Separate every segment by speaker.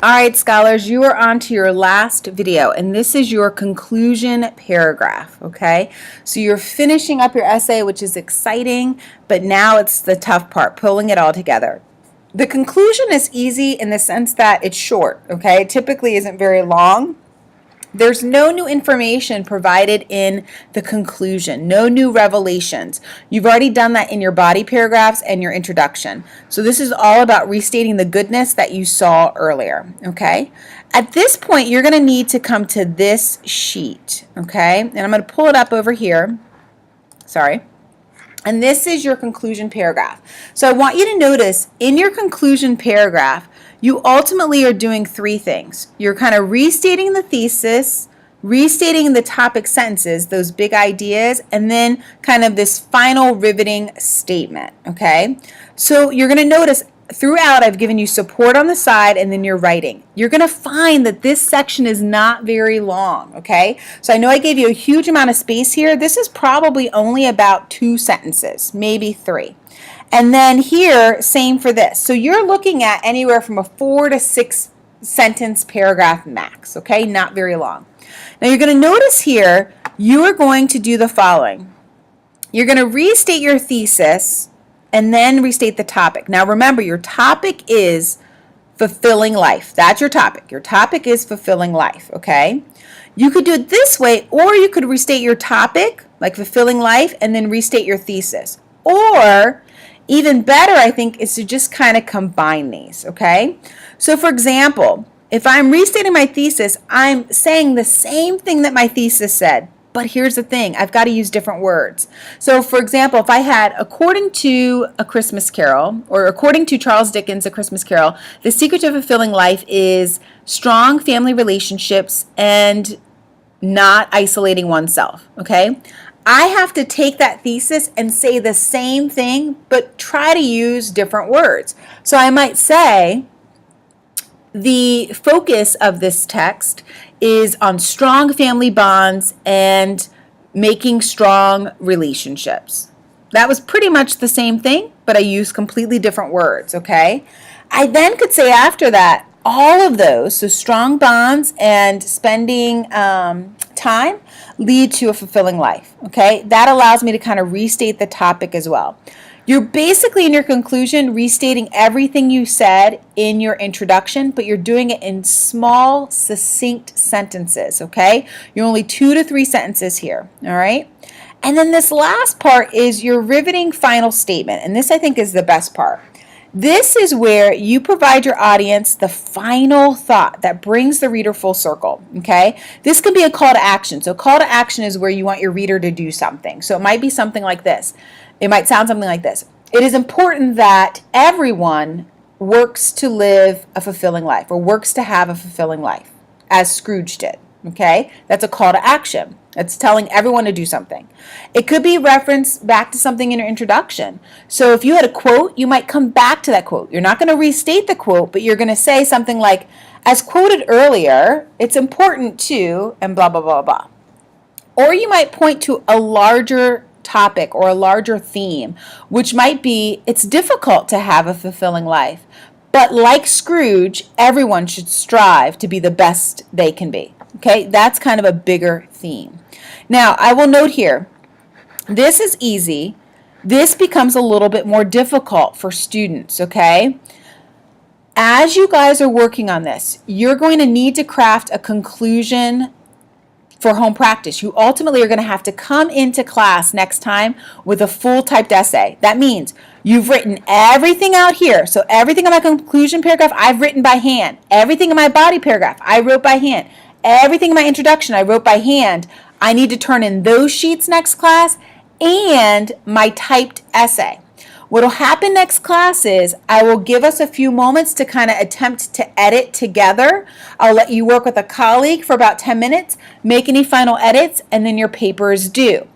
Speaker 1: All right, scholars, you are on to your last video, and this is your conclusion paragraph, okay? So you're finishing up your essay, which is exciting, but now it's the tough part, pulling it all together. The conclusion is easy in the sense that it's short, okay? It typically isn't very long. There's no new information provided in the conclusion, no new revelations. You've already done that in your body paragraphs and your introduction. So this is all about restating the goodness that you saw earlier, okay? At this point, you're going to need to come to this sheet, okay? And I'm going to pull it up over here. Sorry. And this is your conclusion paragraph. So I want you to notice in your conclusion paragraph, you ultimately are doing three things. You're kind of restating the thesis, restating the topic sentences, those big ideas, and then kind of this final riveting statement, okay? So you're going to notice throughout I've given you support on the side and then you're writing. You're going to find that this section is not very long, okay? So I know I gave you a huge amount of space here. This is probably only about 2 sentences, maybe 3. And then here, same for this. So you're looking at anywhere from a 4 to 6 sentence paragraph max, okay? Not very long. Now you're going to notice here, you are going to do the following. You're going to restate your thesis and then restate the topic. Now remember, your topic is fulfilling life. That's your topic. Your topic is fulfilling life, okay? You could do it this way, or you could restate your topic, like fulfilling life, and then restate your thesis. Or even better, I think, is to just kind of combine these, okay? So for example, if I'm restating my thesis, I'm saying the same thing that my thesis said, but here's the thing, I've got to use different words. So for example, if I had, according to A Christmas Carol, or according to Charles Dickens' A Christmas Carol, the secret to fulfilling life is strong family relationships and not isolating oneself, okay? I have to take that thesis and say the same thing, but try to use different words. So I might say, the focus of this text is on strong family bonds and making strong relationships. That was pretty much the same thing, but I used completely different words, okay? I then could say after that, all of those, so strong bonds and spending time, lead to a fulfilling life, okay? That allows me to kind of restate the topic as well. You're basically in your conclusion restating everything you said in your introduction, but you're doing it in small, succinct sentences, okay? You're only 2 to 3 sentences here, all right? And then this last part is your riveting final statement, and this I think is the best part. This is where you provide your audience the final thought that brings the reader full circle, okay? This can be a call to action. So call to action is where you want your reader to do something. So it might be something like this. It might sound something like this. It is important that everyone works to live a fulfilling life or works to have a fulfilling life, as Scrooge did, okay? That's a call to action. It's telling everyone to do something. It could be referenced back to something in your introduction. So if you had a quote, you might come back to that quote. You're not going to restate the quote, but you're going to say something like, as quoted earlier, it's important to, and blah, blah, blah, blah. Or you might point to a larger topic or a larger theme, which might be, it's difficult to have a fulfilling life. But like Scrooge, everyone should strive to be the best they can be. Okay, that's kind of a bigger theme. Now, I will note here, this is easy. This becomes a little bit more difficult for students, okay? As you guys are working on this, you're going to need to craft a conclusion for home practice. You ultimately are going to have to come into class next time with a full typed essay. That means you've written everything out here. So everything in my conclusion paragraph, I've written by hand. Everything in my body paragraph, I wrote by hand. Everything in my introduction, I wrote by hand. I need to turn in those sheets next class and my typed essay. What will happen next class is I will give us a few moments to kind of attempt to edit together. I'll let you work with a colleague for about 10 minutes, make any final edits, and then your paper is due.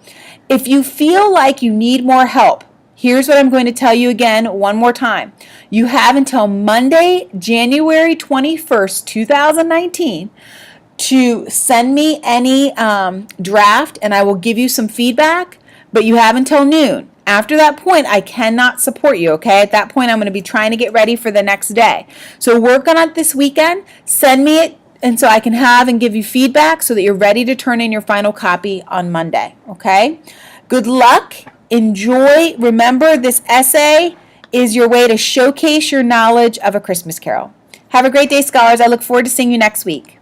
Speaker 1: If you feel like you need more help, here's what I'm going to tell you again one more time. You have until Monday, January 21st, 2019 to send me any draft, and I will give you some feedback, but you have until noon. After that point, I cannot support you, okay? At that point, I'm going to be trying to get ready for the next day. So work on it this weekend. Send me it, and so I can have and give you feedback so that you're ready to turn in your final copy on Monday, okay? Good luck. Enjoy. Remember, this essay is your way to showcase your knowledge of A Christmas Carol. Have a great day, scholars. I look forward to seeing you next week.